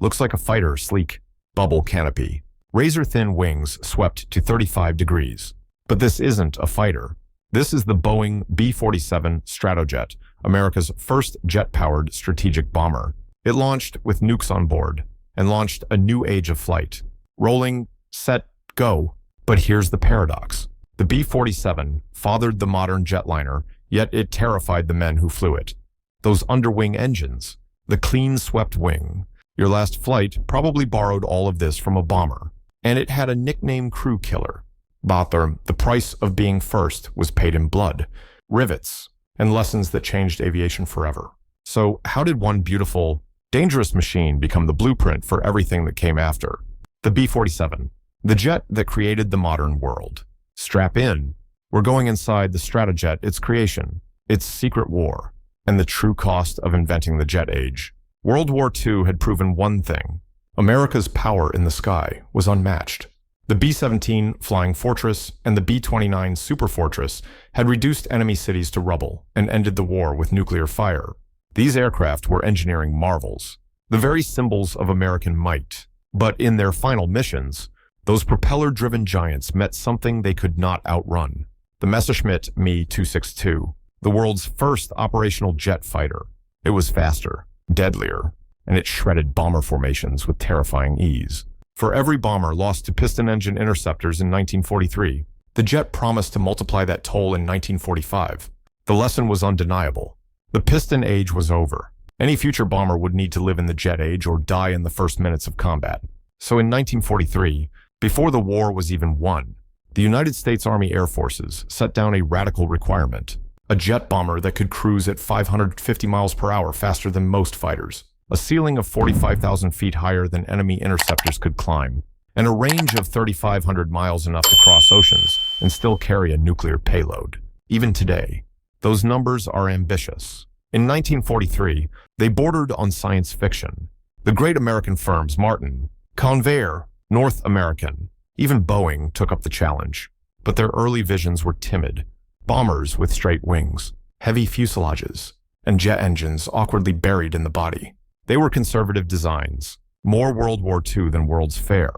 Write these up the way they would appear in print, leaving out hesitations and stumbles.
Looks like a fighter, sleek, bubble canopy. Razor-thin wings swept to 35 degrees. But this isn't a fighter. This is the Boeing B-47 Stratojet, America's first jet-powered strategic bomber. It launched with nukes on board and launched a new age of flight. Rolling, set, go. But here's the paradox. The B-47 fathered the modern jetliner, yet it terrified the men who flew it. Those underwing engines, the clean-swept wing. Your last flight probably borrowed all of this from a bomber. And it had a nickname crew killer. Bother, the price of being first was paid in blood, rivets, and lessons that changed aviation forever. So how did one beautiful, dangerous machine become the blueprint for everything that came after? The B-47, the jet that created the modern world. Strap in. We're going inside the Stratojet, its creation, its secret war, and the true cost of inventing the jet age. World War II had proven one thing. America's power in the sky was unmatched. The B-17 Flying Fortress and the B-29 Super Fortress had reduced enemy cities to rubble and ended the war with nuclear fire. These aircraft were engineering marvels, the very symbols of American might. But in their final missions, those propeller-driven giants met something they could not outrun. The Messerschmitt Me-262, the world's first operational jet fighter. It was faster, deadlier, and it shredded bomber formations with terrifying ease. For every bomber lost to piston engine interceptors in 1943, the jet promised to multiply that toll in 1945. The lesson was undeniable. The piston age was over. Any future bomber would need to live in the jet age or die in the first minutes of combat. So in 1943, before the war was even won, the United States Army Air Forces set down a radical requirement: a jet bomber that could cruise at 550 miles per hour faster than most fighters, a ceiling of 45,000 feet higher than enemy interceptors could climb, and a range of 3,500 miles enough to cross oceans and still carry a nuclear payload. Even today, those numbers are ambitious. In 1943, they bordered on science fiction. The great American firms Martin, Convair, North American, even Boeing took up the challenge. But their early visions were timid. Bombers with straight wings, heavy fuselages, and jet engines awkwardly buried in the body. They were conservative designs, more World War II than World's Fair.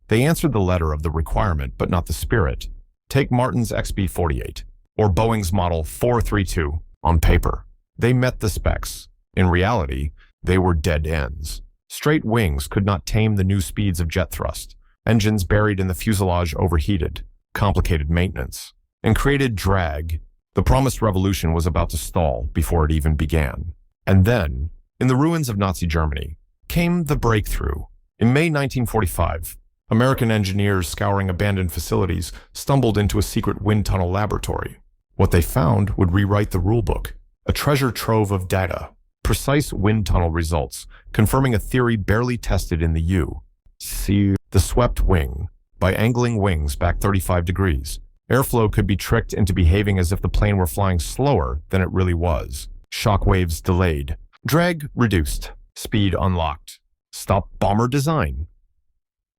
They answered the letter of the requirement, but not the spirit. Take Martin's XB-48, or Boeing's Model 432, on paper. They met the specs. In reality, they were dead ends. Straight wings could not tame the new speeds of jet thrust. Engines buried in the fuselage overheated, complicated maintenance, and created drag. The promised revolution was about to stall before it even began. And then, in the ruins of Nazi Germany, came the breakthrough. In May 1945, American engineers scouring abandoned facilities stumbled into a secret wind tunnel laboratory. What they found would rewrite the rulebook, a treasure trove of data, precise wind tunnel results, confirming a theory barely tested in the U.S.SR. The swept wing. By angling wings back 35 degrees, airflow could be tricked into behaving as if the plane were flying slower than it really was. Shock waves delayed. Drag reduced. Speed unlocked. Stop bomber design.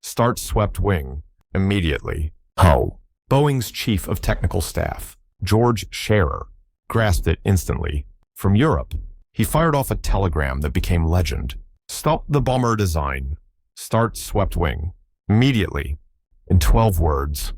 Start swept wing. Immediately. How? Boeing's chief of technical staff, George Scherer, grasped it instantly. From Europe, he fired off a telegram that became legend. Stop the bomber design. Start swept wing. Immediately. In 12 words.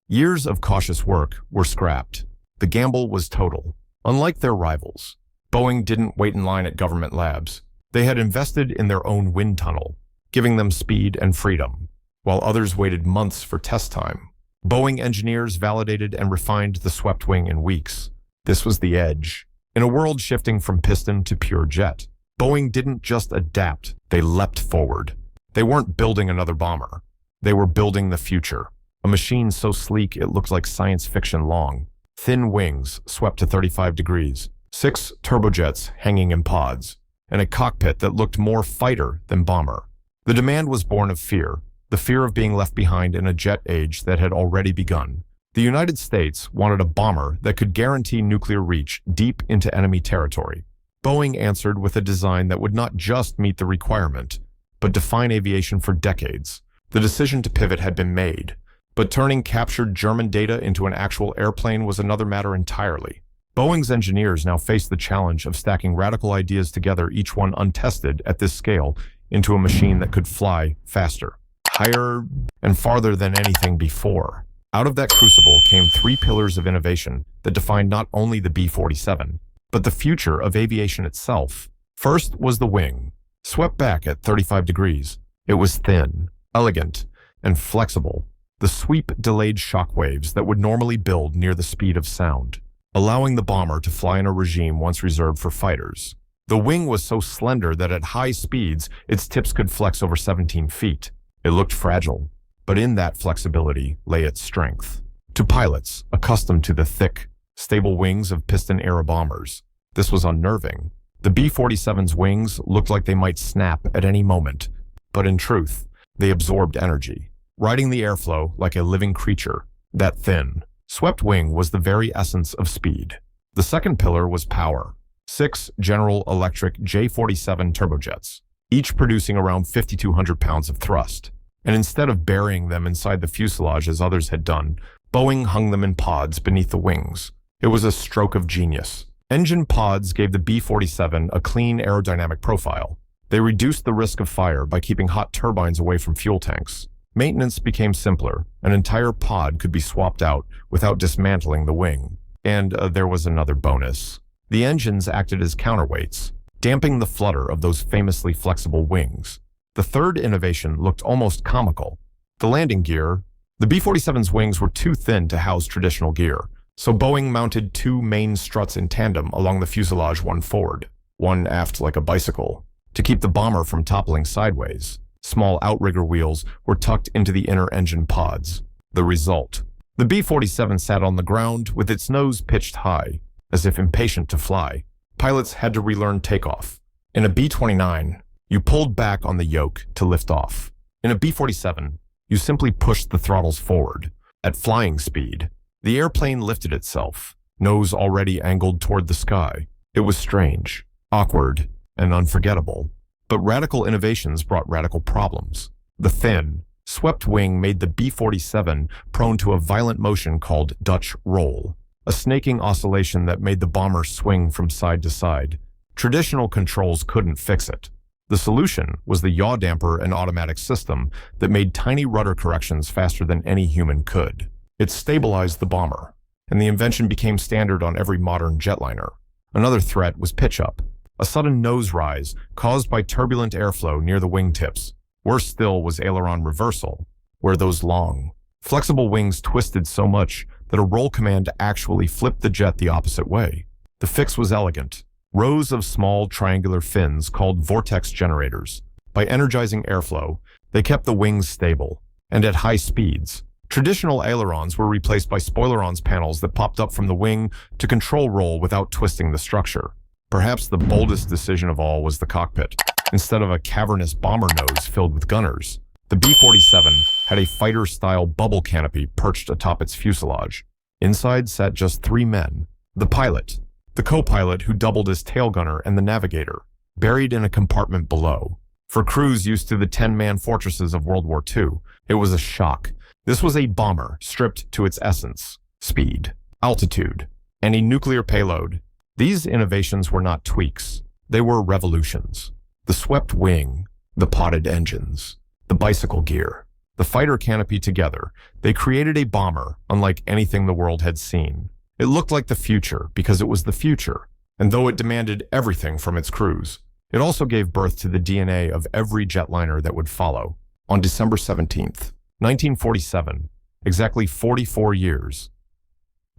Years of cautious work were scrapped. The gamble was total. Unlike their rivals, Boeing didn't wait in line at government labs. They had invested in their own wind tunnel, giving them speed and freedom, while others waited months for test time. Boeing engineers validated and refined the swept wing in weeks. This was the edge. In a world shifting from piston to pure jet, Boeing didn't just adapt, they leapt forward. They weren't building another bomber. They were building the future. A machine so sleek it looked like science fiction long. Thin wings swept to 35 degrees, 6 turbojets hanging in pods, and a cockpit that looked more fighter than bomber. The demand was born of fear, the fear of being left behind in a jet age that had already begun. The United States wanted a bomber that could guarantee nuclear reach deep into enemy territory. Boeing answered with a design that would not just meet the requirement, but define aviation for decades. The decision to pivot had been made, but turning captured German data into an actual airplane was another matter entirely. Boeing's engineers now faced the challenge of stacking radical ideas together, each one untested at this scale, into a machine that could fly faster, higher, and farther than anything before. Out of that crucible came three pillars of innovation that defined not only the B-47, but the future of aviation itself. First was the wing. Swept back at 35 degrees, it was thin, elegant, and flexible. The sweep delayed shock waves that would normally build near the speed of sound, allowing the bomber to fly in a regime once reserved for fighters. The wing was so slender that at high speeds, its tips could flex over 17 feet. It looked fragile, but in that flexibility lay its strength. To pilots accustomed to the thick, stable wings of piston-era bombers, this was unnerving. The B-47's wings looked like they might snap at any moment, but in truth, they absorbed energy, riding the airflow like a living creature. That thin, swept wing was the very essence of speed. The second pillar was power. 6 General Electric J-47 turbojets, each producing around 5,200 pounds of thrust. And instead of burying them inside the fuselage as others had done, Boeing hung them in pods beneath the wings. It was a stroke of genius. Engine pods gave the B-47 a clean aerodynamic profile. They reduced the risk of fire by keeping hot turbines away from fuel tanks. Maintenance became simpler. An entire pod could be swapped out without dismantling the wing. And there was another bonus. The engines acted as counterweights, damping the flutter of those famously flexible wings. The third innovation looked almost comical. The landing gear. The B-47's wings were too thin to house traditional gear, so Boeing mounted 2 main struts in tandem along the fuselage, one forward, one aft like a bicycle, to keep the bomber from toppling sideways. Small outrigger wheels were tucked into the inner engine pods. The result: the B-47 sat on the ground with its nose pitched high, as if impatient to fly. Pilots had to relearn takeoff. In a B-29, you pulled back on the yoke to lift off. In a B-47, you simply pushed the throttles forward. At flying speed, the airplane lifted itself, nose already angled toward the sky. It was strange, awkward, and unforgettable. But radical innovations brought radical problems. The thin, swept wing made the B-47 prone to a violent motion called Dutch roll, a snaking oscillation that made the bomber swing from side to side. Traditional controls couldn't fix it. The solution was the yaw damper and automatic system that made tiny rudder corrections faster than any human could. It stabilized the bomber, and the invention became standard on every modern jetliner. Another threat was pitch-up, a sudden nose rise caused by turbulent airflow near the wingtips. Worse still was aileron reversal, where those long, flexible wings twisted so much that a roll command actually flipped the jet the opposite way. The fix was elegant. Rows of small triangular fins called vortex generators. By energizing airflow, they kept the wings stable. And at high speeds, traditional ailerons were replaced by spoilerons panels that popped up from the wing to control roll without twisting the structure. Perhaps the boldest decision of all was the cockpit. Instead of a cavernous bomber nose filled with gunners, the B-47 had a fighter-style bubble canopy perched atop its fuselage. Inside sat just 3 men: the pilot, the co-pilot who doubled as tail gunner, and the navigator, buried in a compartment below. For crews used to the 10-man fortresses of World War II, it was a shock. This was a bomber stripped to its essence: speed, altitude, and a nuclear payload. These innovations were not tweaks. They were revolutions. The swept wing, the potted engines, the bicycle gear, the fighter canopy together, they created a bomber unlike anything the world had seen. It looked like the future because it was the future, and though it demanded everything from its crews, it also gave birth to the DNA of every jetliner that would follow. On December 17th, 1947, exactly 44 years,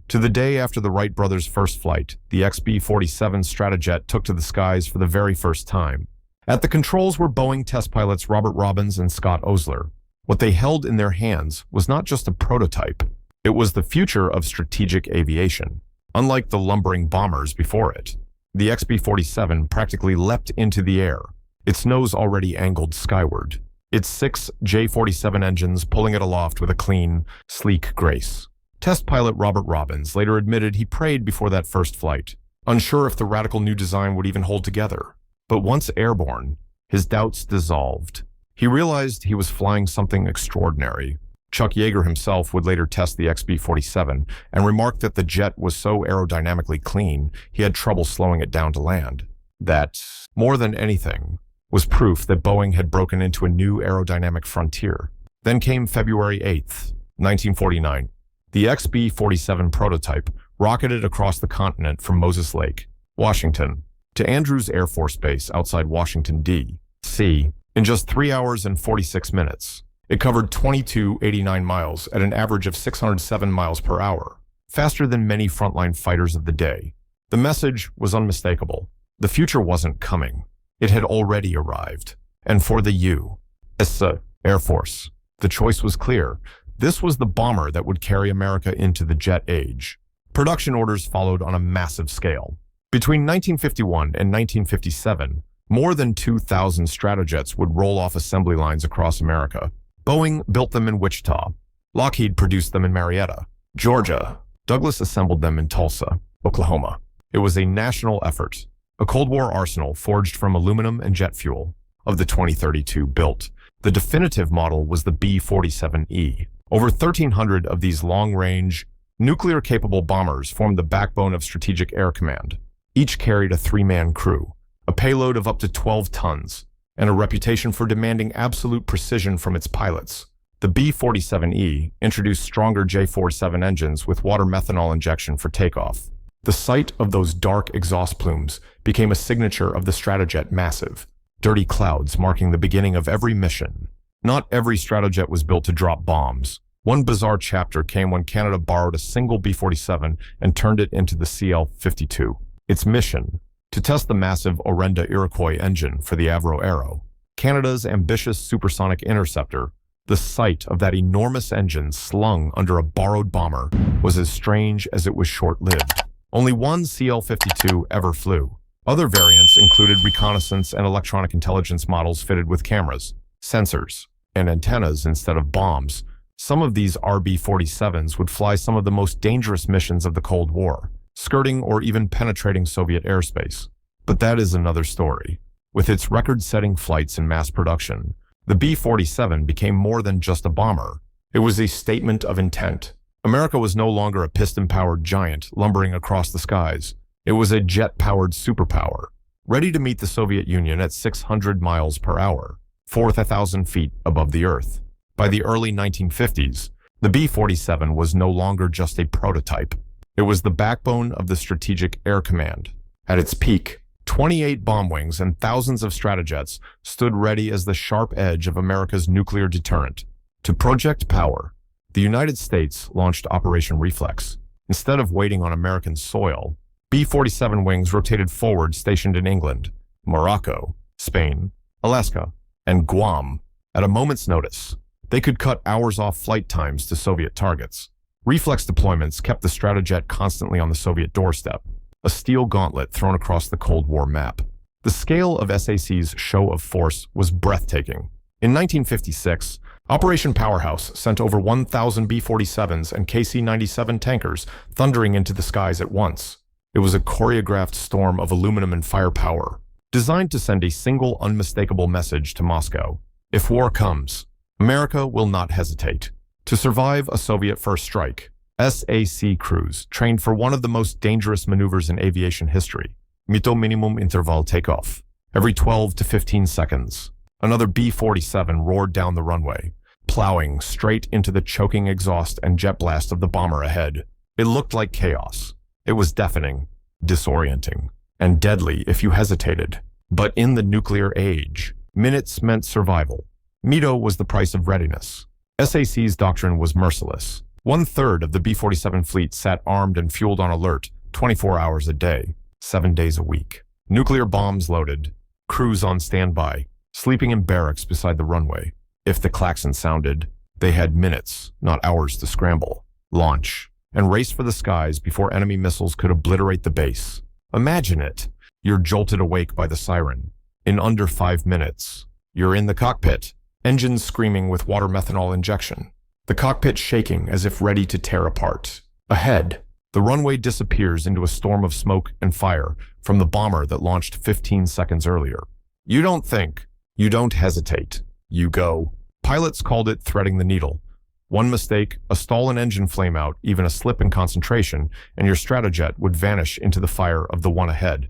to the day after the Wright brothers' first flight, the B-47 Stratojet took to the skies for the very first time. At the controls were Boeing test pilots Robert Robbins and Scott Osler. What they held in their hands was not just a prototype. It was the future of strategic aviation. Unlike the lumbering bombers before it, the B-47 practically leapt into the air, its nose already angled skyward, its 6 J-47 engines pulling it aloft with a clean, sleek grace. Test pilot Robert Robbins later admitted he prayed before that first flight, unsure if the radical new design would even hold together. But once airborne, his doubts dissolved. He realized he was flying something extraordinary. Chuck Yeager himself would later test the B-47 and remark that the jet was so aerodynamically clean he had trouble slowing it down to land. That, more than anything, was proof that Boeing had broken into a new aerodynamic frontier. Then came February 8th, 1949. The B-47 prototype rocketed across the continent from Moses Lake, Washington, to Andrews Air Force Base outside Washington, D.C. in just 3 hours and 46 minutes. It covered 2289 miles at an average of 607 miles per hour, faster than many frontline fighters of the day. The message was unmistakable. The future wasn't coming. It had already arrived. And for the U.S. Air Force, the choice was clear. This was the bomber that would carry America into the jet age. Production orders followed on a massive scale. Between 1951 and 1957, more than 2,000 Stratojets would roll off assembly lines across America. Boeing built them in Wichita. Lockheed produced them in Marietta, Georgia. Douglas assembled them in Tulsa, Oklahoma. It was a national effort, a Cold War arsenal forged from aluminum and jet fuel. Of the 2032 built, the definitive model was the B-47E. Over 1,300 of these long-range, nuclear-capable bombers formed the backbone of Strategic Air Command. Each carried a 3-man crew, a payload of up to 12 tons, and a reputation for demanding absolute precision from its pilots. The B-47E introduced stronger J-47 engines with water methanol injection for takeoff. The sight of those dark exhaust plumes became a signature of the Stratojet massive, dirty clouds marking the beginning of every mission. Not every Stratojet was built to drop bombs. One bizarre chapter came when Canada borrowed a single B-47 and turned it into the CL-52. Its mission, to test the massive Orenda Iroquois engine for the Avro Arrow, Canada's ambitious supersonic interceptor. The sight of that enormous engine slung under a borrowed bomber was as strange as it was short-lived. Only one CL-52 ever flew. Other variants included reconnaissance and electronic intelligence models fitted with cameras, sensors, and antennas instead of bombs. Some of these RB-47s would fly some of the most dangerous missions of the Cold War, skirting or even penetrating Soviet airspace. But that is another story. With its record-setting flights and mass production, the B-47 became more than just a bomber. It was a statement of intent. America was no longer a piston-powered giant lumbering across the skies. It was a jet-powered superpower, ready to meet the Soviet Union at 600 miles per hour, 4,000 feet above the Earth. By the early 1950s, the B-47 was no longer just a prototype. It was the backbone of the Strategic Air Command. At its peak, 28 bomb wings and thousands of Stratojets stood ready as the sharp edge of America's nuclear deterrent. To project power, the United States launched Operation Reflex. Instead of waiting on American soil, B-47 wings rotated forward, stationed in England, Morocco, Spain, Alaska, and Guam. At a moment's notice, they could cut hours off flight times to Soviet targets. Reflex deployments kept the Stratojet constantly on the Soviet doorstep, a steel gauntlet thrown across the Cold War map. The scale of SAC's show of force was breathtaking. In 1956, Operation Powerhouse sent over 1,000 B-47s and KC-97 tankers thundering into the skies at once. It was a choreographed storm of aluminum and firepower, designed to send a single unmistakable message to Moscow. If war comes, America will not hesitate. To survive a Soviet first strike, SAC crews trained for one of the most dangerous maneuvers in aviation history, minimum interval takeoff. Every 12 to 15 seconds, another B-47 roared down the runway, plowing straight into the choking exhaust and jet blast of the bomber ahead. It looked like chaos. It was deafening, disorienting, and deadly if you hesitated. But in the nuclear age, minutes meant survival. METO was the price of readiness. SAC's doctrine was merciless. 1/3 of the B-47 fleet sat armed and fueled on alert 24 hours a day, 7 days a week. Nuclear bombs loaded, crews on standby, sleeping in barracks beside the runway. If the klaxon sounded, they had minutes, not hours to scramble, launch, and race for the skies before enemy missiles could obliterate the base. Imagine it. You're jolted awake by the siren. In under 5 minutes, you're in the cockpit, engines screaming with water methanol injection, the cockpit shaking as if ready to tear apart. Ahead, the runway disappears into a storm of smoke and fire from the bomber that launched 15 seconds earlier. You don't think, you don't hesitate, you go. Pilots called it threading the needle. One mistake, a stall and engine flameout, even a slip in concentration, and your Stratojet would vanish into the fire of the one ahead.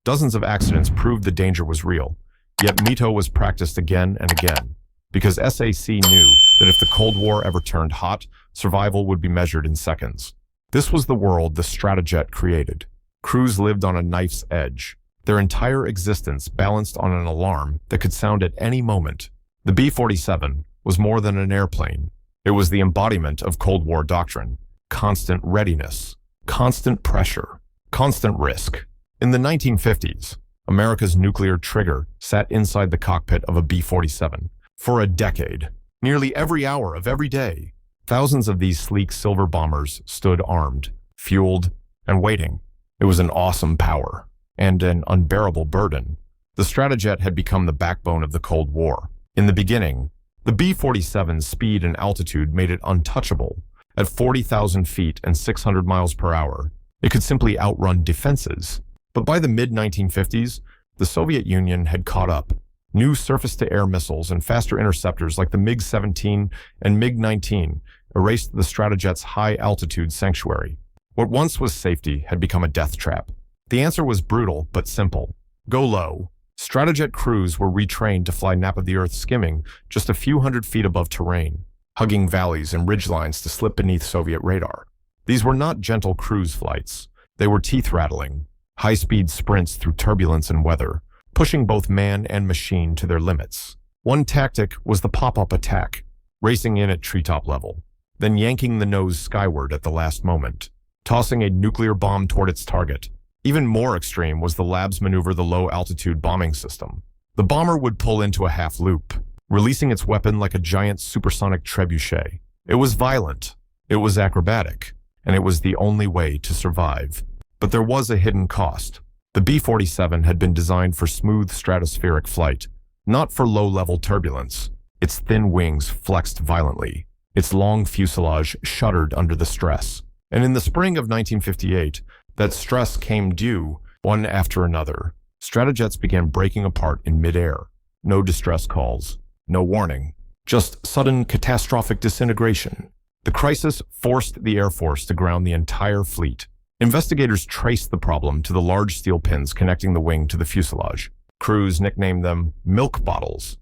Dozens of accidents proved the danger was real. Yet Mito was practiced again and again, because SAC knew that if the Cold War ever turned hot, survival would be measured in seconds. This was the world the Stratojet created. Crews lived on a knife's edge, their entire existence balanced on an alarm that could sound at any moment. The B-47 was more than an airplane. It was the embodiment of Cold War doctrine: constant readiness, constant pressure, constant risk. In the 1950s, America's nuclear trigger sat inside the cockpit of a B-47. For a decade, nearly every hour of every day, thousands of these sleek silver bombers stood armed, fueled, and waiting. It was an awesome power and an unbearable burden. The Stratojet had become the backbone of the Cold War. In the beginning, the B-47's speed and altitude made it untouchable. At 40,000 feet and 600 miles per hour, it could simply outrun defenses. But by the mid-1950s, the Soviet Union had caught up. New surface-to-air missiles and faster interceptors like the MiG-17 and MiG-19 erased the Stratojet's high-altitude sanctuary. What once was safety had become a death trap. The answer was brutal but simple: go low. Stratojet crews were retrained to fly nap-of-the-earth skimming just a few hundred feet above terrain, hugging valleys and ridgelines to slip beneath Soviet radar. These were not gentle cruise flights. They were teeth-rattling, high-speed sprints through turbulence and weather, pushing both man and machine to their limits. One tactic was the pop-up attack, racing in at treetop level, then yanking the nose skyward at the last moment, tossing a nuclear bomb toward its target. Even more extreme was the Labs maneuver, the low-altitude bombing system. The bomber would pull into a half-loop, releasing its weapon like a giant supersonic trebuchet. It was violent, it was acrobatic, and it was the only way to survive. But there was a hidden cost. The B-47 had been designed for smooth stratospheric flight, not for low-level turbulence. Its thin wings flexed violently. Its long fuselage shuddered under the stress. And in the spring of 1958, that stress came due, one after another. Stratojets began breaking apart in midair. No distress calls, no warning, just sudden catastrophic disintegration. The crisis forced the Air Force to ground the entire fleet. Investigators traced the problem to the large steel pins connecting the wing to the fuselage. Crews nicknamed them milk bottles.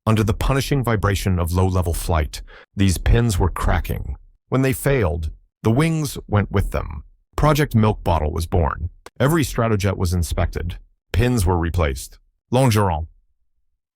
Under the punishing vibration of low-level flight, these pins were cracking. When they failed, the wings went with them. Project Milk Bottle was born. Every Stratojet was inspected. Pins were replaced. Longeron.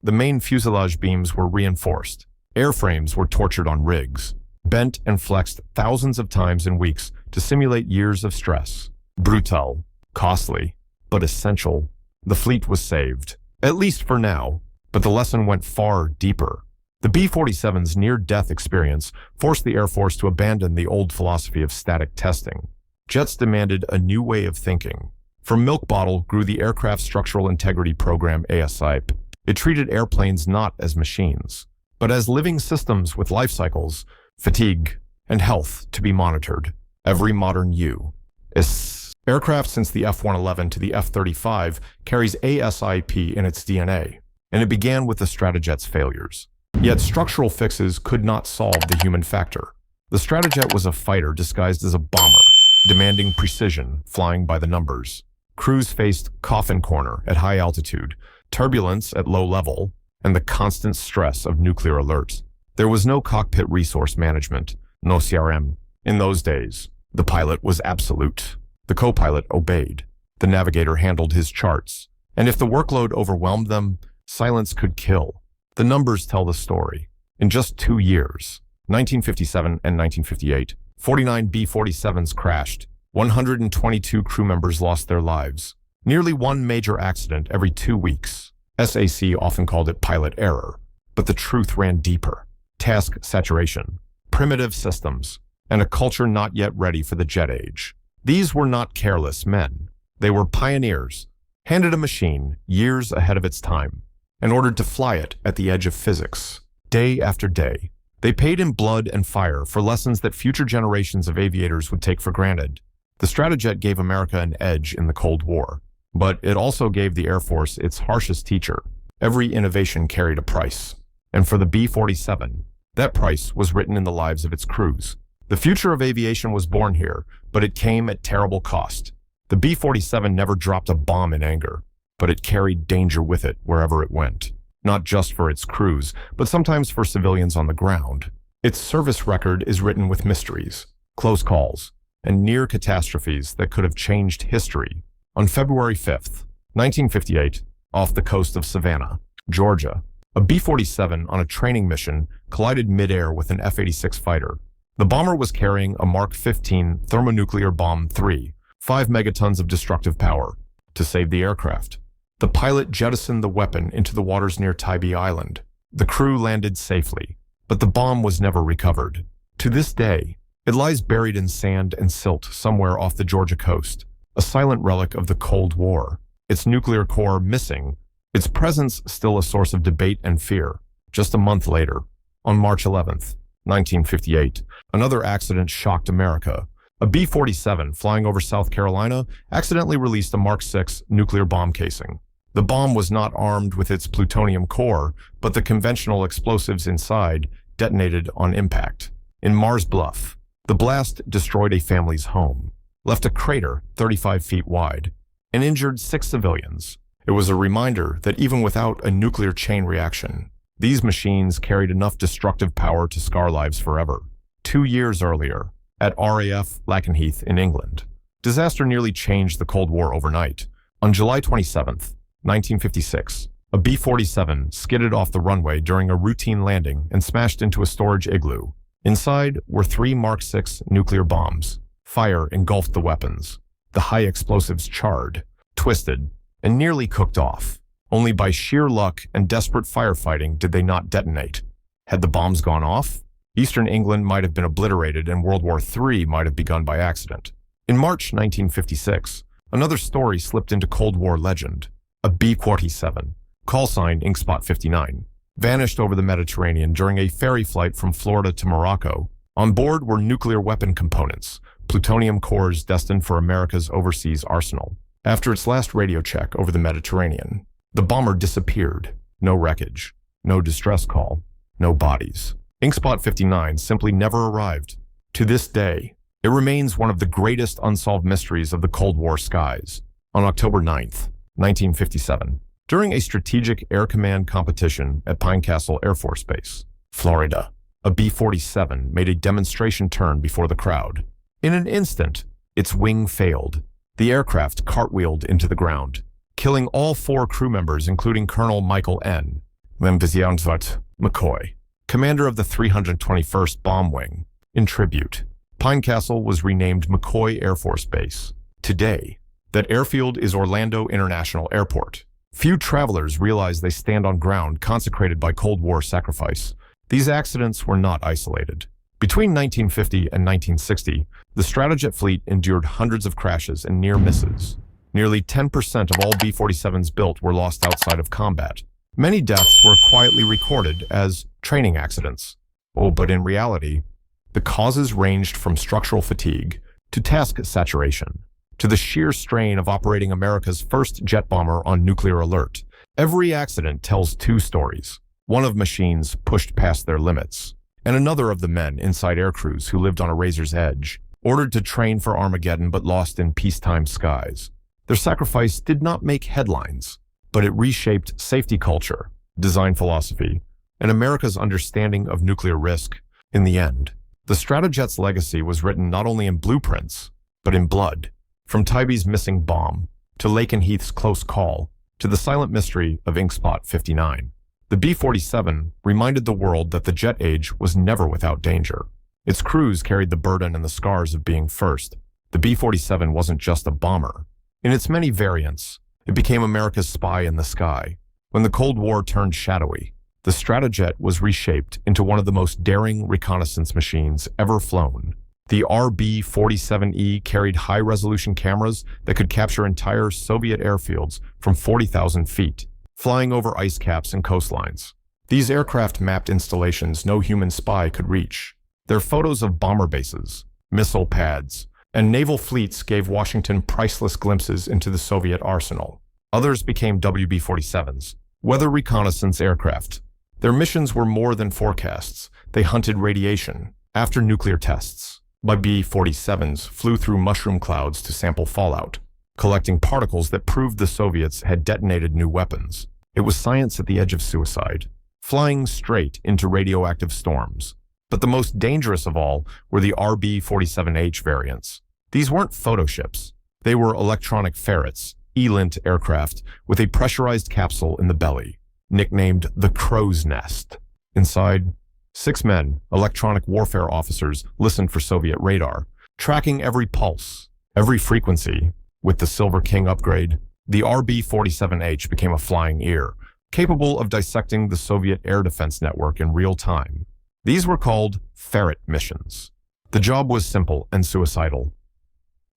The main fuselage beams were reinforced. Airframes were tortured on rigs, bent and flexed thousands of times in weeks to simulate years of stress. Brutal, costly, but essential. The fleet was saved, at least for now, but the lesson went far deeper. The B-47's near-death experience forced the Air Force to abandon the old philosophy of static testing. Jets demanded a new way of thinking. From Milk Bottle grew the Aircraft Structural Integrity Program, ASIP. It treated airplanes not as machines, but as living systems with life cycles, fatigue, and health to be monitored. Every modern U.S. aircraft since the F-111 to the F-35 carries ASIP in its DNA, and it began with the Stratojet's failures. Yet structural fixes could not solve the human factor. The Stratojet was a fighter disguised as a bomber, demanding precision, flying by the numbers. Crews faced coffin corner at high altitude, turbulence at low level, and the constant stress of nuclear alerts. There was no cockpit resource management, no CRM. In those days, the pilot was absolute. The co-pilot obeyed. The navigator handled his charts. And if the workload overwhelmed them, silence could kill. The numbers tell the story. In just 2 years, 1957 and 1958, 49 B-47s crashed. 122 crew members lost their lives. Nearly one major accident every 2 weeks. SAC often called it pilot error, but the truth ran deeper. Task saturation, primitive systems, and a culture not yet ready for the jet age. These were not careless men. They were pioneers, handed a machine years ahead of its time, and ordered to fly it at the edge of physics. Day after day, they paid in blood and fire for lessons that future generations of aviators would take for granted. The Stratojet gave America an edge in the Cold War, but it also gave the Air Force its harshest teacher. Every innovation carried a price. And for the B-47, that price was written in the lives of its crews. The future of aviation was born here, but it came at terrible cost. The B-47 never dropped a bomb in anger. but it carried danger with it wherever it went. Not just for its crews, but sometimes for civilians on the ground. Its service record is written with mysteries, close calls, and near catastrophes that could have changed history. On February 5th, 1958, off the coast of Savannah, Georgia, a B-47 on a training mission collided midair with an F-86 fighter. The bomber was carrying a Mark 15 thermonuclear bomb 3, 5 megatons of destructive power, to save the aircraft. The pilot jettisoned the weapon into the waters near Tybee Island. The crew landed safely, but the bomb was never recovered. To this day, it lies buried in sand and silt somewhere off the Georgia coast, a silent relic of the Cold War. Its nuclear core missing, its presence still a source of debate and fear. Just a month later, on March 11th, 1958, another accident shocked America. A B-47 flying over South Carolina accidentally released a Mark 6 nuclear bomb casing. The bomb was not armed with its plutonium core, but the conventional explosives inside detonated on impact. In Mars Bluff, the blast destroyed a family's home, left a crater 35 feet wide, and injured 6 civilians. It was a reminder that even without a nuclear chain reaction, these machines carried enough destructive power to scar lives forever. 2 years earlier, at RAF Lakenheath in England, disaster nearly changed the Cold War overnight. On July 27th, 1956, a B-47 skidded off the runway during a routine landing and smashed into a storage igloo. Inside were 3 Mark 6 nuclear bombs. Fire engulfed the weapons. The high explosives charred, twisted, and nearly cooked off. Only by sheer luck and desperate firefighting did they not detonate. Had the bombs gone off, Eastern England might have been obliterated and World War III might have begun by accident. In March 1956, another story slipped into Cold War legend. A B-47, callsign Inkspot 59, vanished over the Mediterranean during a ferry flight from Florida to Morocco. On board were nuclear weapon components, plutonium cores destined for America's overseas arsenal. After its last radio check over the Mediterranean, the bomber disappeared. No wreckage, no distress call, no bodies. Inkspot 59 simply never arrived. To this day, it remains one of the greatest unsolved mysteries of the Cold War skies. On October 9th, 1957, during a strategic air command competition at Pine Castle Air Force Base, Florida, a B-47 made a demonstration turn before the crowd. In an instant, its wing failed. The aircraft cartwheeled into the ground, killing all 4 crew members, including Colonel Michael N. McCoy, commander of the 321st Bomb Wing. In tribute, Pine Castle was renamed McCoy Air Force Base. Today, that airfield is Orlando International Airport. Few travelers realize they stand on ground consecrated by Cold War sacrifice. These accidents were not isolated. Between 1950 and 1960, the Stratojet fleet endured hundreds of crashes and near misses. Nearly 10% of all B-47s built were lost outside of combat. Many deaths were quietly recorded as training accidents. But in reality, the causes ranged from structural fatigue to task saturation, to the sheer strain of operating America's first jet bomber on nuclear alert. Every accident tells 2 stories, one of machines pushed past their limits, and another of the men inside air crews who lived on a razor's edge, ordered to train for Armageddon but lost in peacetime skies. Their sacrifice did not make headlines, but it reshaped safety culture, design philosophy, and America's understanding of nuclear risk. In the end, the Stratojet's legacy was written not only in blueprints, but in blood. From Tybee's missing bomb, to Lakenheath's close call, to the silent mystery of Inkspot 59. The B-47 reminded the world that the jet age was never without danger. Its crews carried the burden and the scars of being first. The B-47 wasn't just a bomber. In its many variants, it became America's spy in the sky. When the Cold War turned shadowy, the Stratojet was reshaped into one of the most daring reconnaissance machines ever flown. The RB-47E carried high-resolution cameras that could capture entire Soviet airfields from 40,000 feet, flying over ice caps and coastlines. These aircraft mapped installations no human spy could reach. Their photos of bomber bases, missile pads, and naval fleets gave Washington priceless glimpses into the Soviet arsenal. Others became WB-47s, weather reconnaissance aircraft. Their missions were more than forecasts. They hunted radiation after nuclear tests. B-47s flew through mushroom clouds to sample fallout. collecting particles that proved the Soviets had detonated new weapons. It was science at the edge of suicide, flying straight into radioactive storms. But the most dangerous of all were the RB-47H variants. These weren't photoships. They were electronic ferrets, ELINT aircraft with a pressurized capsule in the belly, nicknamed the Crow's Nest. Inside, 6 men, electronic warfare officers, listened for Soviet radar, tracking every pulse, every frequency. With the Silver King upgrade, the RB-47H became a flying ear, capable of dissecting the Soviet air defense network in real time. These were called ferret missions. The job was simple and suicidal.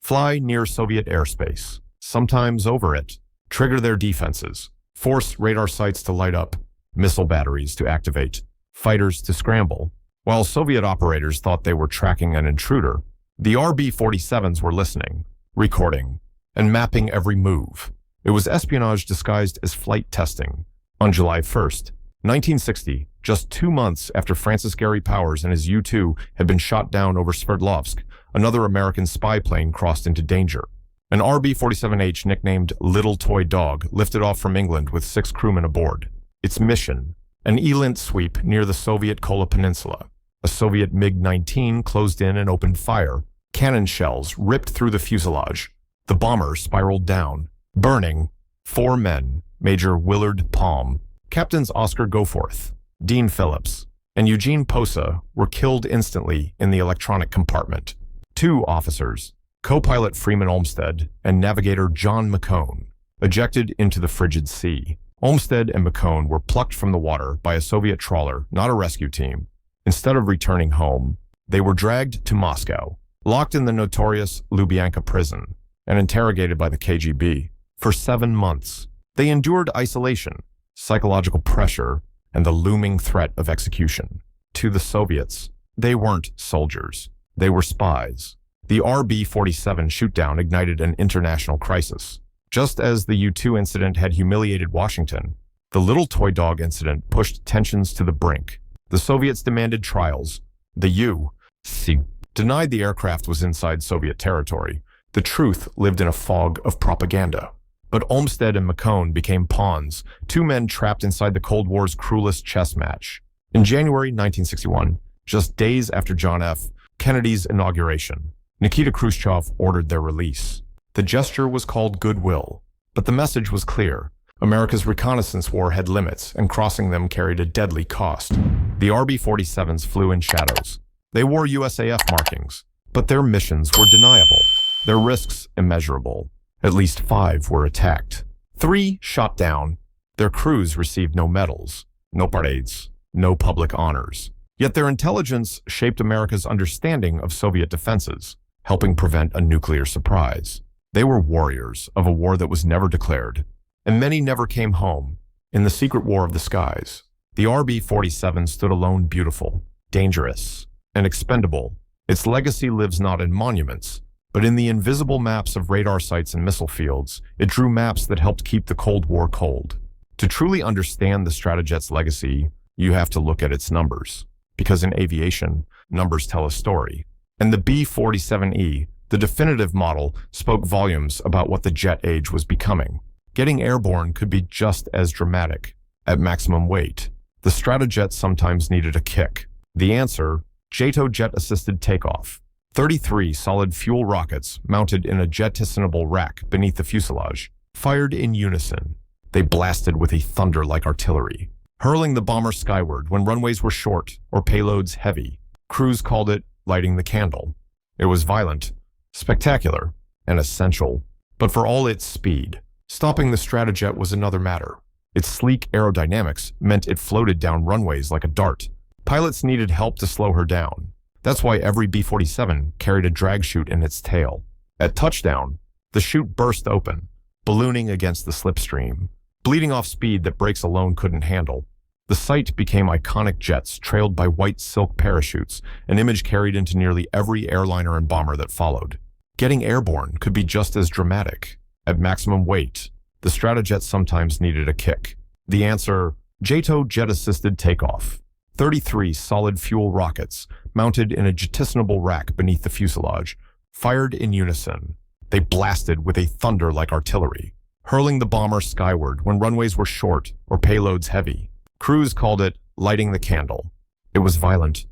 Fly near Soviet airspace, sometimes over it, trigger their defenses, force radar sites to light up, missile batteries to activate, fighters to scramble. While Soviet operators thought they were tracking an intruder, the RB-47s were listening, recording, and mapping every move. It was espionage disguised as flight testing. On July 1st, 1960, just 2 months after Francis Gary Powers and his U-2 had been shot down over Sverdlovsk, another American spy plane crossed into danger. An RB-47H nicknamed Little Toy Dog lifted off from England with 6 crewmen aboard. Its mission, an ELINT sweep near the Soviet Kola Peninsula. A Soviet MiG-19 closed in and opened fire. Cannon shells ripped through the fuselage. The bomber spiraled down, burning. 4 men, Major Willard Palm, Captains Oscar Goforth, Dean Phillips, and Eugene Posa, were killed instantly in the electronic compartment. 2 officers, co-pilot Freeman Olmsted and navigator John McCone, ejected into the frigid sea. Olmsted and McCone were plucked from the water by a Soviet trawler, not a rescue team. Instead of returning home, they were dragged to Moscow, locked in the notorious Lubyanka prison, and interrogated by the KGB. For 7 months, they endured isolation, psychological pressure, and the looming threat of execution. To the Soviets, they weren't soldiers. They were spies. The RB-47 shootdown ignited an international crisis. Just as the U-2 incident had humiliated Washington, the Little Toy Dog incident pushed tensions to the brink. The Soviets demanded trials. The U.S. denied the aircraft was inside Soviet territory. The truth lived in a fog of propaganda. But Olmsted and McCone became pawns, 2 men trapped inside the Cold War's cruelest chess match. In January 1961, just days after John F. Kennedy's inauguration, Nikita Khrushchev ordered their release. The gesture was called goodwill, but the message was clear. America's reconnaissance war had limits, and crossing them carried a deadly cost. The RB-47s flew in shadows. They wore USAF markings, but their missions were deniable, their risks immeasurable. At least 5 were attacked. 3 shot down. Their crews received no medals, no parades, no public honors. Yet their intelligence shaped America's understanding of Soviet defenses, helping prevent a nuclear surprise. They were warriors of a war that was never declared, and many never came home. In the secret war of the skies, the RB-47 stood alone, beautiful, dangerous, and expendable. Its legacy lives not in monuments, but in the invisible maps of radar sites and missile fields. It drew maps that helped keep the Cold War cold. To truly understand the Stratojet's legacy, you have to look at its numbers. Because in aviation, numbers tell a story. And the B-47E, the definitive model, spoke volumes about what the jet age was becoming. Getting airborne could be just as dramatic. At maximum weight, the Stratojet sometimes needed a kick. The answer, JATO jet-assisted takeoff. 33 solid fuel rockets mounted in a jettisonable rack beneath the fuselage, fired in unison. They blasted with a thunder like artillery, hurling the bomber skyward when runways were short or payloads heavy. Crews called it lighting the candle. It was violent, spectacular, and essential. But for all its speed, stopping the Stratojet was another matter. Its sleek aerodynamics meant it floated down runways like a dart. Pilots needed help to slow her down. That's why every B-47 carried a drag chute in its tail. At touchdown, the chute burst open, ballooning against the slipstream, bleeding off speed that brakes alone couldn't handle. The sight became iconic jets trailed by white silk parachutes, an image carried into nearly every airliner and bomber that followed. Getting airborne could be just as dramatic. At maximum weight, the Stratojet sometimes needed a kick. The answer, JATO jet-assisted takeoff. 33 solid fuel rockets, mounted in a jettisonable rack beneath the fuselage, fired in unison. They blasted with a thunder like artillery, hurling the bomber skyward when runways were short or payloads heavy. Crews called it lighting the candle. It was violent,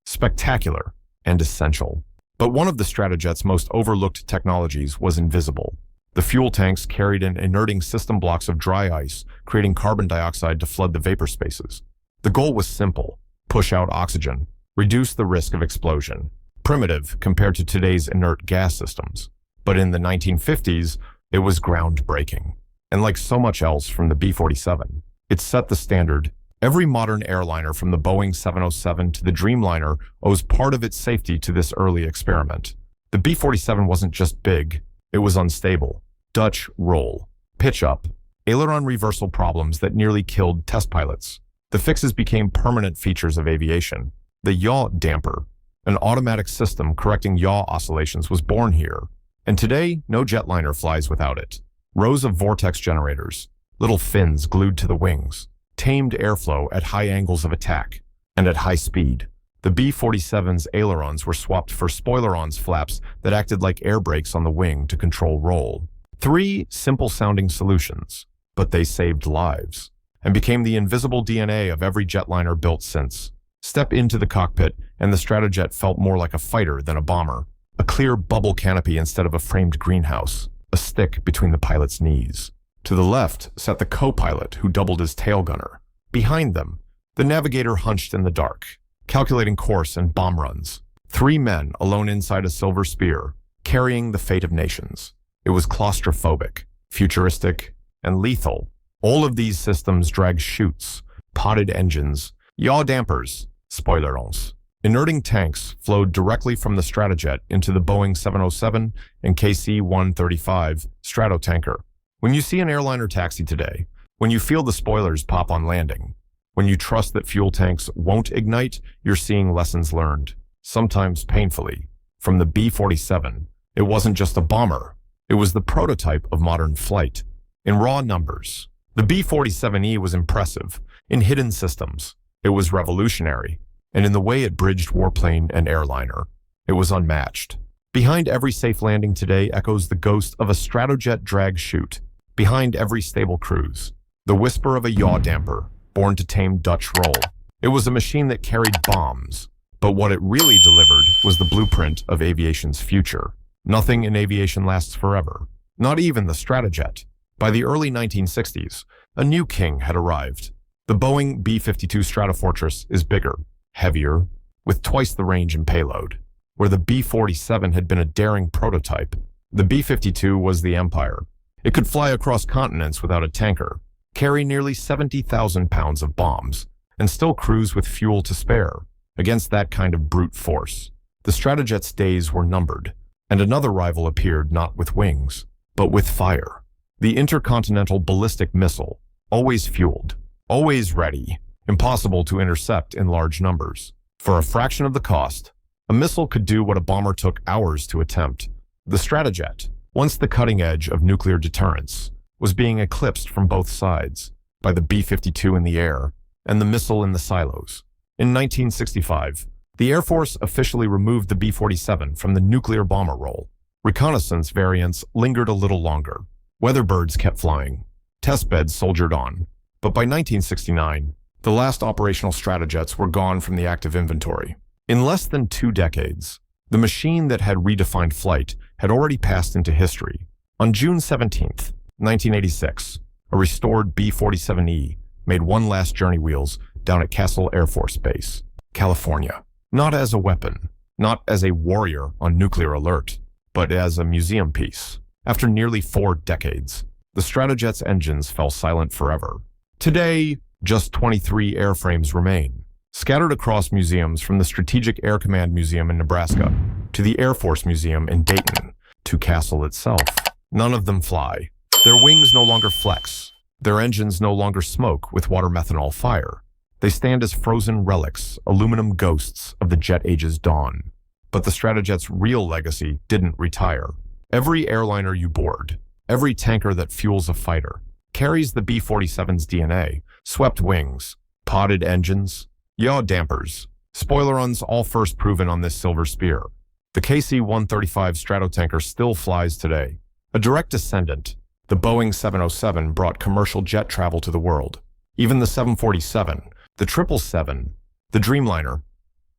spectacular, and essential. But one of the Stratojet's most overlooked technologies was invisible. The fuel tanks carried in inerting system blocks of dry ice, creating carbon dioxide to flood the vapor spaces. The goal was simple: push out oxygen, reduce the risk of explosion. Primitive compared to today's inert gas systems. But in the 1950s, it was groundbreaking. And like so much else from the B-47, it set the standard. Every modern airliner from the Boeing 707 to the Dreamliner owes part of its safety to this early experiment. The B-47 wasn't just big, it was unstable. Dutch roll, pitch up, aileron reversal problems that nearly killed test pilots. The fixes became permanent features of aviation. The yaw damper, an automatic system correcting yaw oscillations, was born here. And today, no jetliner flies without it. Rows of vortex generators, little fins glued to the wings, tamed airflow at high angles of attack and at high speed. The B-47's ailerons were swapped for spoilerons flaps that acted like air brakes on the wing to control roll. 3 simple-sounding solutions, but they saved lives and became the invisible DNA of every jetliner built since. Step into the cockpit, and the Stratojet felt more like a fighter than a bomber. A clear bubble canopy instead of a framed greenhouse, a stick between the pilot's knees. To the left sat the co-pilot, who doubled as tail gunner. Behind them, the navigator hunched in the dark, calculating course and bomb runs. 3 men alone inside a silver spear, carrying the fate of nations. It was claustrophobic, futuristic, and lethal. All of these systems dragged chutes, potted engines, yaw dampers, spoilerons. Inerting tanks flowed directly from the Stratojet into the Boeing 707 and KC-135 Stratotanker. When you see an airliner taxi today, when you feel the spoilers pop on landing, when you trust that fuel tanks won't ignite, you're seeing lessons learned, sometimes painfully, from the B-47. It wasn't just a bomber. It was the prototype of modern flight. In raw numbers, the B-47E was impressive. In hidden systems, it was revolutionary. And in the way it bridged warplane and airliner, it was unmatched. Behind every safe landing today echoes the ghost of a Stratojet drag chute. Behind every stable cruise, the whisper of a yaw damper, born to tame Dutch roll. It was a machine that carried bombs, but what it really delivered was the blueprint of aviation's future. Nothing in aviation lasts forever, not even the Stratojet. By the early 1960s, a new king had arrived. The Boeing B-52 Stratofortress is bigger, heavier, with twice the range and payload. Where the B-47 had been a daring prototype, the B-52 was the empire. It could fly across continents without a tanker, carry nearly 70,000 pounds of bombs, and still cruise with fuel to spare. Against that kind of brute force, the Stratojet's days were numbered, and another rival appeared not with wings, but with fire. The intercontinental ballistic missile, always fueled, always ready, impossible to intercept in large numbers. For a fraction of the cost, a missile could do what a bomber took hours to attempt. The Stratojet, once the cutting edge of nuclear deterrence, was being eclipsed from both sides by the B-52 in the air and the missile in the silos. In 1965, the Air Force officially removed the B-47 from the nuclear bomber role. Reconnaissance variants lingered a little longer. Weatherbirds kept flying. Testbeds soldiered on. But by 1969, the last operational Stratojets were gone from the active inventory. In less than 2 decades, the machine that had redefined flight had already passed into history. On June 17, 1986, a restored B-47E made one last journey wheels down at Castle Air Force Base, California. Not as a weapon, not as a warrior on nuclear alert, but as a museum piece. After nearly 4 decades, the Stratojet's engines fell silent forever. Today, just 23 airframes remain, scattered across museums from the Strategic Air Command Museum in Nebraska to the Air Force Museum in Dayton to Castle itself. None of them fly. Their wings no longer flex. Their engines no longer smoke with water methanol fire. They stand as frozen relics, aluminum ghosts of the jet age's dawn. But the Stratojet's real legacy didn't retire. Every airliner you board, every tanker that fuels a fighter, carries the B-47's DNA: swept wings, potted engines, yaw dampers, spoilerons, all first proven on this silver spear. The KC-135 Stratotanker still flies today. A direct descendant, the Boeing 707 brought commercial jet travel to the world. Even the 747, the 777, the Dreamliner.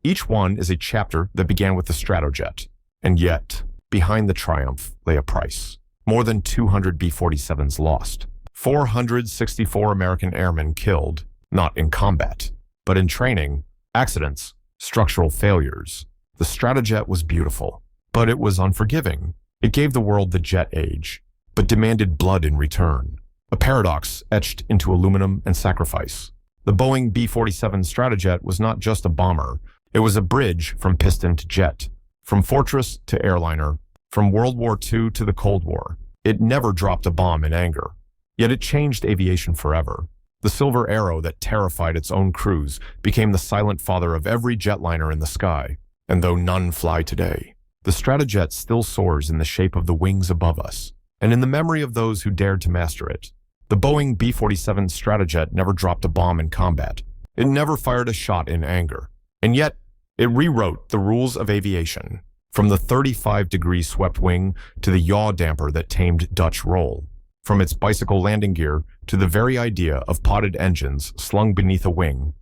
Each one is a chapter that began with the Stratojet. And yet, behind the triumph lay a price. More than 200 B-47s lost. 464 American airmen killed, not in combat, but in training, accidents, structural failures. The Stratojet was beautiful, but it was unforgiving. It gave the world the jet age, but demanded blood in return. A paradox etched into aluminum and sacrifice. The Boeing B-47 Stratojet was not just a bomber. It was a bridge from piston to jet, from fortress to airliner, from World War II to the Cold War. It never dropped a bomb in anger. Yet it changed aviation forever. The silver arrow that terrified its own crews became the silent father of every jetliner in the sky. And though none fly today, the Stratojet still soars in the shape of the wings above us, and in the memory of those who dared to master it. The Boeing B-47 Stratojet never dropped a bomb in combat. It never fired a shot in anger. And yet, it rewrote the rules of aviation, from the 35-degree swept wing to the yaw damper that tamed Dutch roll, from its bicycle landing gear to the very idea of potted engines slung beneath a wing.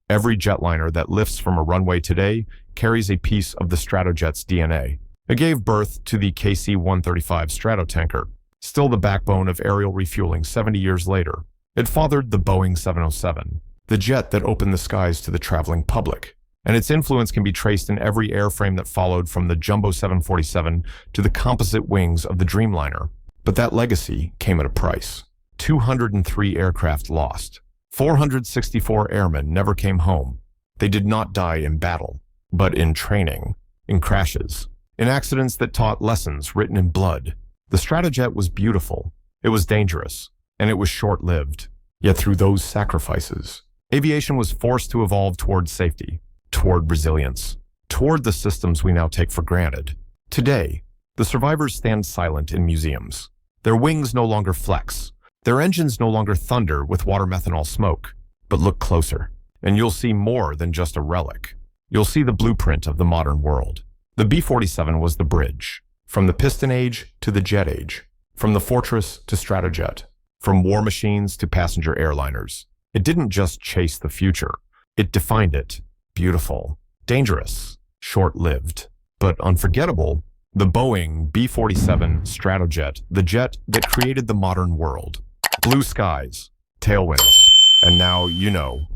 Every jetliner that lifts from a runway today carries a piece of the Stratojet's DNA. It gave birth to the KC-135 Stratotanker, still the backbone of aerial refueling 70 years later. It fathered the Boeing 707, the jet that opened the skies to the traveling public. And its influence can be traced in every airframe that followed, from the jumbo 747 to the composite wings of the Dreamliner. But that legacy came at a price. 203 aircraft lost. 464 airmen never came home. They did not die in battle, but in training, in crashes, in accidents that taught lessons written in blood. The Stratojet was beautiful, it was dangerous, and it was short-lived. Yet through those sacrifices, aviation was forced to evolve toward safety, toward resilience, toward the systems we now take for granted. Today, the survivors stand silent in museums. Their wings no longer flex. Their engines no longer thunder with water methanol smoke. But look closer, and you'll see more than just a relic. You'll see the blueprint of the modern world. The B-47 was the bridge, from the piston age to the jet age, from the fortress to Stratojet, from war machines to passenger airliners. It didn't just chase the future. It defined it. Beautiful, dangerous, short-lived, but unforgettable. The Boeing B-47 Stratojet, the jet that created the modern world. Blue skies, tailwinds, and now you know